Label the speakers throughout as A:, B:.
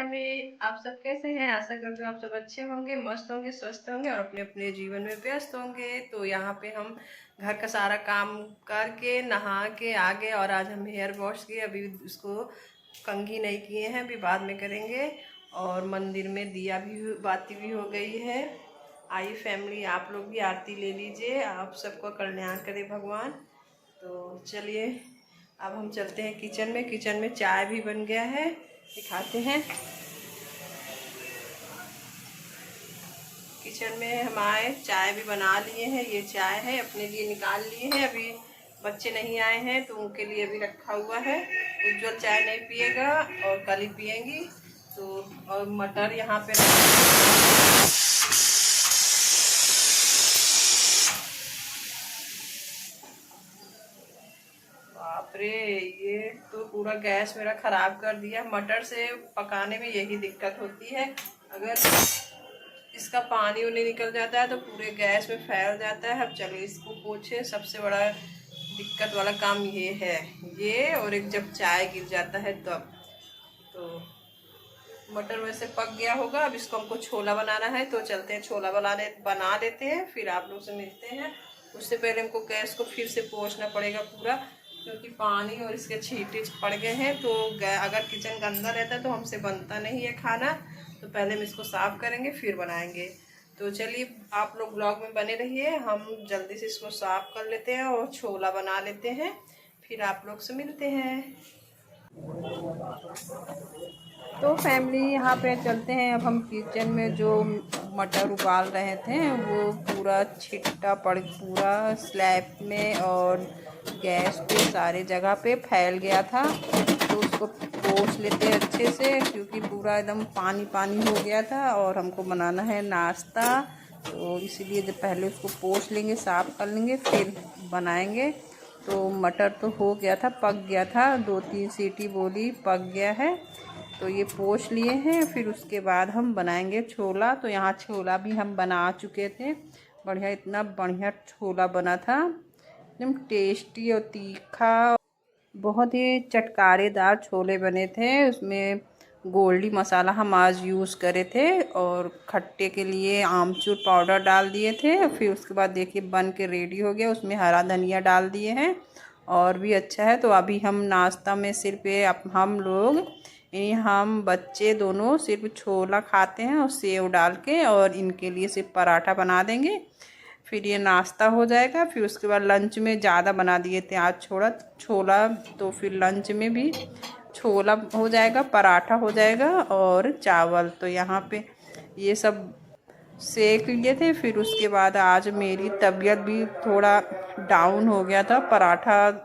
A: में आप सब कैसे हैं। आशा करती हूँ आप सब अच्छे होंगे, मस्त होंगे, स्वस्थ होंगे और अपने अपने जीवन में व्यस्त होंगे। तो यहाँ पे हम घर का सारा काम करके नहा के आ गए और आज हम हेयर वॉश किए। अभी उसको कंघी नहीं किए हैं, अभी बाद में करेंगे। और मंदिर में दिया भी बाती भी हो गई है। आई फैमिली, आप लोग भी आरती ले लीजिए, आप सबको कल्याण करे भगवान। तो चलिए अब हम चलते हैं किचन में। किचन में चाय भी बन गया है, दिखाते हैं। किचन में हम आए, चाय भी बना लिए हैं। ये चाय है, अपने लिए निकाल लिए हैं। अभी बच्चे नहीं आए हैं तो उनके लिए भी रखा हुआ है। उज्जवल चाय नहीं पिएगा और कल ही पियेंगी। तो और मटर यहाँ पे बाप रे, ये तो पूरा गैस मेरा खराब कर दिया। मटर से पकाने में यही दिक्कत होती है, अगर इसका पानी उन्हें निकल जाता है तो पूरे गैस में फैल जाता है। अब चलो इसको पोछे, सबसे बड़ा दिक्कत वाला काम ये है। ये और एक जब चाय गिर जाता है तब। तो मटर वैसे पक गया होगा। अब इसको हमको छोला बनाना है, तो चलते हैं छोला बना लेते हैं, फिर आप लोग से मिलते हैं। उससे पहले हमको गैस को फिर से पोंछना पड़ेगा पूरा, क्योंकि पानी और इसके छींटे पड़ गए हैं। तो अगर किचन गंदा रहता है तो हमसे बनता नहीं है खाना। तो पहले हम इसको साफ़ करेंगे फिर बनाएंगे। तो चलिए आप लोग ब्लॉग में बने रहिए, हम जल्दी से इसको साफ़ कर लेते हैं और छोला बना लेते हैं, फिर आप लोग से मिलते हैं। तो फैमिली यहाँ पे चलते हैं। अब हम किचन में जो मटर उबाल रहे थे वो पूरा छिट्टा पड़ पूरा स्लैब में और गैस पे सारे जगह पे फैल गया था। तो उसको पोंछ लेते हैं अच्छे से, क्योंकि पूरा एकदम पानी पानी हो गया था और हमको बनाना है नाश्ता। तो इसीलिए जब पहले उसको पोंछ लेंगे, साफ़ कर लेंगे, फिर बनाएंगे। तो मटर तो हो गया था, पक गया था, 2-3 सीटी बोली, पक गया है। तो ये पोंछ लिए हैं, फिर उसके बाद हम बनाएंगे छोला। तो यहाँ छोला भी हम बना चुके थे, बढ़िया, इतना बढ़िया छोला बना था, एकदम टेस्टी और तीखा, बहुत ही चटकारेदार छोले बने थे। उसमें गोल्डी मसाला हम आज यूज़ करे थे और खट्टे के लिए आमचूर पाउडर डाल दिए थे। फिर उसके बाद देखिए बन के रेडी हो गया, उसमें हरा धनिया डाल दिए हैं और भी अच्छा है। तो अभी हम नाश्ता में सिर्फ हम लोग हम बच्चे दोनों सिर्फ छोला खाते हैं और सेव डाल के, और इनके लिए सिर्फ पराठा बना देंगे, फिर ये नाश्ता हो जाएगा। फिर उसके बाद लंच में ज़्यादा बना दिए थे आज छोला, तो फिर लंच में भी छोला हो जाएगा, पराठा हो जाएगा और चावल। तो यहाँ पे ये सब सेक लिए थे। फिर उसके बाद आज मेरी तबीयत भी थोड़ा डाउन हो गया था, पराठा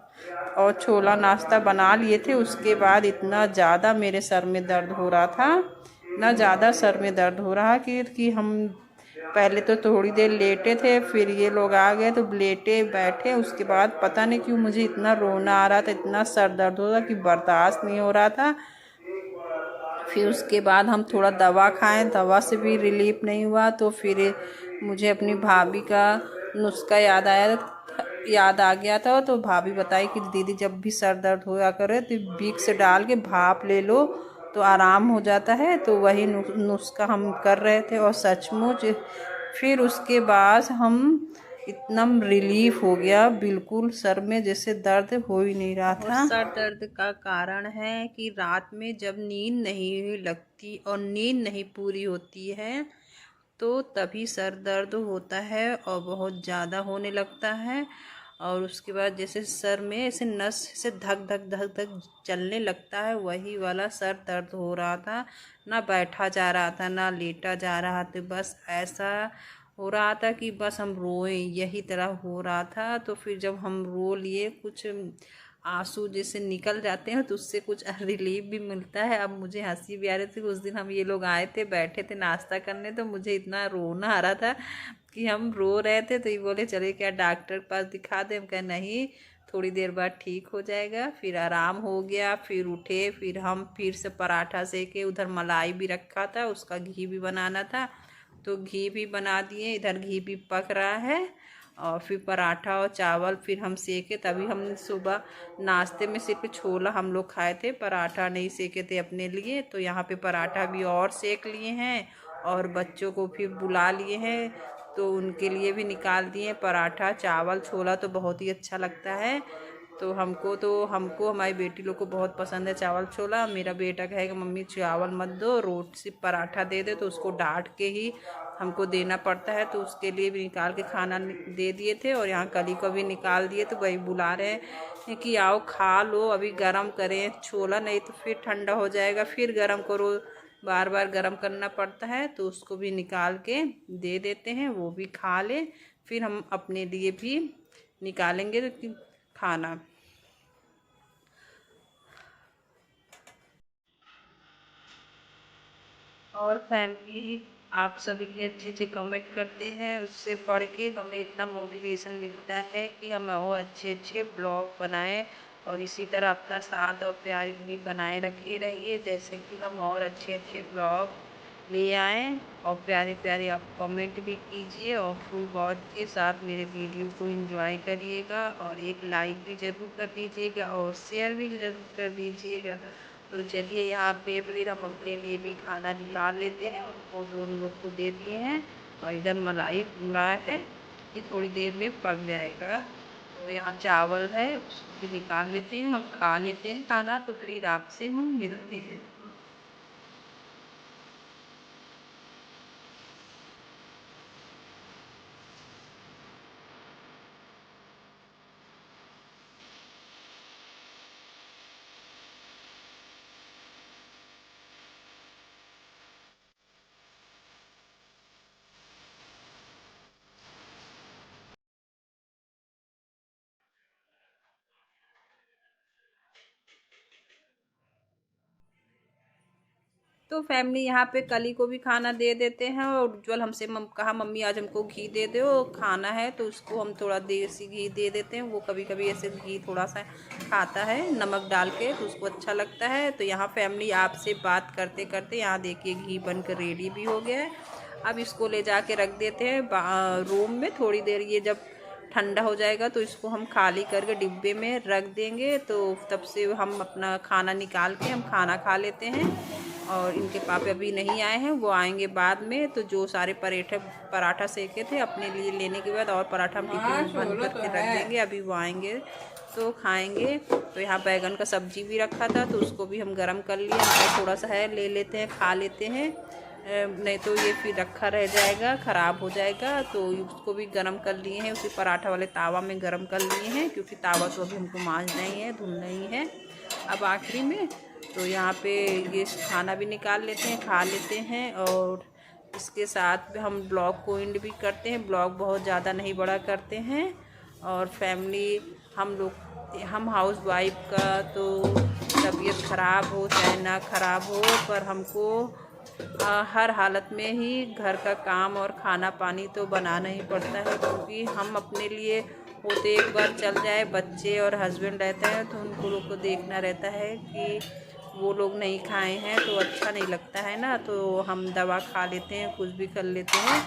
A: और छोला नाश्ता बना लिए थे। उसके बाद इतना ज़्यादा मेरे सर में दर्द हो रहा था, इतना ज़्यादा सर में दर्द हो रहा कि हम पहले तो थोड़ी देर लेटे थे, फिर ये लोग आ गए तो लेटे बैठे। उसके बाद पता नहीं क्यों मुझे इतना रोना आ रहा था, इतना सर दर्द हो रहा कि बर्दाश्त नहीं हो रहा था। फिर उसके बाद हम थोड़ा दवा खाएं, दवा से भी रिलीफ नहीं हुआ। तो फिर मुझे अपनी भाभी का नुस्खा याद आ गया था। तो भाभी बताई कि दीदी जब भी सर दर्द होया करे तो विक्स डाल के भाप ले लो तो आराम हो जाता है। तो वही नुस्खा हम कर रहे थे और सचमुच फिर उसके बाद हम इतना रिलीफ हो गया, बिल्कुल सर में जैसे दर्द हो ही नहीं रहा था। सर दर्द का कारण है कि रात में जब नींद नहीं लगती और नींद नहीं पूरी होती है तो तभी सर दर्द होता है और बहुत ज़्यादा होने लगता है। और उसके बाद जैसे सर में ऐसे नस से धक धक धक धक चलने लगता है, वही वाला सर दर्द हो रहा था। ना बैठा जा रहा था ना लेटा जा रहा था, बस ऐसा हो रहा था कि बस हम रोएं, यही तरह हो रहा था। तो फिर जब हम रो लिए, कुछ आंसू जैसे निकल जाते हैं तो उससे कुछ रिलीफ भी मिलता है। अब मुझे हंसी भी आ रही थी। उस दिन हम ये लोग आए थे, बैठे थे नाश्ता करने, तो मुझे इतना रोना आ रहा था कि हम रो रहे थे। तो ये बोले चले क्या डॉक्टर के पास दिखा दे। हम कहे नहीं, थोड़ी देर बाद ठीक हो जाएगा। फिर आराम हो गया, फिर उठे, फिर हम फिर से पराठा सेके, उधर मलाई भी रखा था, उसका घी भी बनाना था तो घी भी बना दिए। इधर घी भी पक रहा है और फिर पराठा और चावल फिर हम सेके। तभी हमने सुबह नाश्ते में सिर्फ छोला हम लोग खाए थे, पराठा नहीं सेके थे अपने लिए। तो यहाँ पे पराठा भी और सेक लिए हैं और बच्चों को फिर बुला लिए हैं, तो उनके लिए भी निकाल दिए पराठा चावल। छोला तो बहुत ही अच्छा लगता है, तो हमको हमारी बेटी लोग को बहुत पसंद है चावल छोला। मेरा बेटा कहेगा मम्मी चावल मत दो, रोटी सिर्फ पराठा दे दे, तो उसको डांट के ही हमको देना पड़ता है। तो उसके लिए भी निकाल के खाना दे दिए थे और यहाँ कली को भी निकाल दिए। तो वही बुला रहे हैं कि आओ खा लो, अभी गरम करें छोला, नहीं तो फिर ठंडा हो जाएगा, फिर गरम करो, बार बार गरम करना पड़ता है। तो उसको भी निकाल के दे देते हैं, वो भी खा ले, फिर हम अपने लिए भी निकालेंगे खाना। और फैमिली आप सभी के अच्छे अच्छे कमेंट करते हैं, उससे पढ़ के हमें इतना मोटिवेशन मिलता है कि हम और अच्छे अच्छे ब्लॉग बनाएं और इसी तरह अपना साथ और प्यार भी बनाए रखे रहिए, जैसे कि हम और अच्छे अच्छे ब्लॉग ले आएँ। और प्यारे प्यारे आप कमेंट भी कीजिए और फुल वॉच के साथ मेरे वीडियो को एंजॉय करिएगा और एक लाइक भी ज़रूर कर दीजिएगा और शेयर भी ज़रूर कर दीजिएगा। तो चलिए यहाँ पे फिर हम अपने लिए भी खाना निकाल लेते हैं और दोनों लोग को दे दिए हैं। और इधर मलाई भूना है कि थोड़ी देर में पक जाएगा। तो यहाँ चावल है, उसको भी निकाल लेते हैं, हम खा लेते हैं खाना, तो फिर आपसे हम मिलते हैं। तो फैमिली यहाँ पे कली को भी खाना दे देते हैं और उज्जवल हमसे कहा मम्मी आज हमको घी दे दो खाना है, तो उसको हम थोड़ा देसी घी दे देते हैं। वो कभी कभी ऐसे घी थोड़ा सा खाता है नमक डाल के, तो उसको अच्छा लगता है। तो यहाँ फैमिली आपसे बात करते करते यहाँ देखिए घी बनकर रेडी भी हो गया है। अब इसको ले जाके रख देते हैं रूम में थोड़ी देर, ये जब ठंडा हो जाएगा तो इसको हम खाली करके डिब्बे में रख देंगे। तो तब से हम अपना खाना निकाल के हम खाना खा लेते हैं। और इनके पापा अभी नहीं आए हैं, वो आएंगे बाद में। तो जो सारे पराठा सेके थे अपने लिए लेने के बाद और पराठा हम डिब्बे में बंद करके रख देंगे, अभी वो आएंगे तो खाएंगे। तो यहाँ बैगन का सब्जी भी रखा था, तो उसको भी हम गरम कर लिए, थोड़ा सा है ले लेते हैं खा लेते हैं, नहीं तो ये फिर रखा रह जाएगा ख़राब हो जाएगा। तो उसको भी गरम कर लिए हैं, उसी पराठा वाले तावा में गरम कर लिए हैं, क्योंकि तावा तो अभी हमको मांजना ही है, धुलना ही है अब आखिरी में। तो यहाँ पे ये खाना भी निकाल लेते हैं, खा लेते हैं और इसके साथ हम ब्लॉग को एंड भी करते हैं। ब्लॉग बहुत ज़्यादा नहीं बड़ा करते हैं। और फैमिली हम हाउस वाइफ का तो तबीयत ख़राब हो चाहे ना ख़राब हो, पर हमको हर हालत में ही घर का काम और खाना पानी तो बनाना ही पड़ता है, क्योंकि हम अपने लिए होते एक बार चल जाए, बच्चे और हस्बैंड रहते हैं तो उनको लोग को देखना रहता है कि वो लोग नहीं खाए हैं तो अच्छा नहीं लगता है ना। तो हम दवा खा लेते हैं, कुछ भी कर लेते हैं,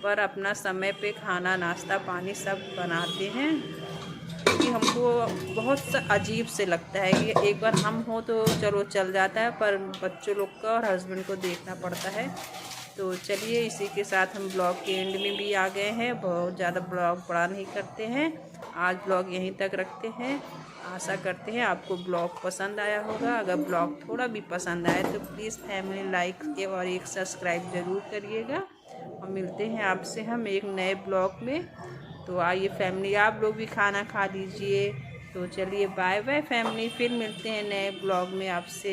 A: पर अपना समय पे खाना नाश्ता पानी सब बनाते हैं, क्योंकि हमको बहुत अजीब से लगता है कि एक बार हम हो तो चलो चल जाता है, पर बच्चों लोग का और हस्बैंड को देखना पड़ता है। तो चलिए इसी के साथ हम ब्लॉग के एंड में भी आ गए हैं। बहुत ज़्यादा ब्लॉग बड़ा नहीं करते हैं, आज ब्लॉग यहीं तक रखते हैं। आशा करते हैं आपको ब्लॉग पसंद आया होगा। अगर ब्लॉग थोड़ा भी पसंद आए तो प्लीज़ फैमिली लाइक और एक सब्सक्राइब ज़रूर करिएगा। और मिलते हैं आपसे हम एक नए ब्लॉग में। तो आइए फैमिली आप लोग भी खाना खा लीजिए। तो चलिए बाय बाय फैमिली, फिर मिलते हैं नए ब्लॉग में आपसे।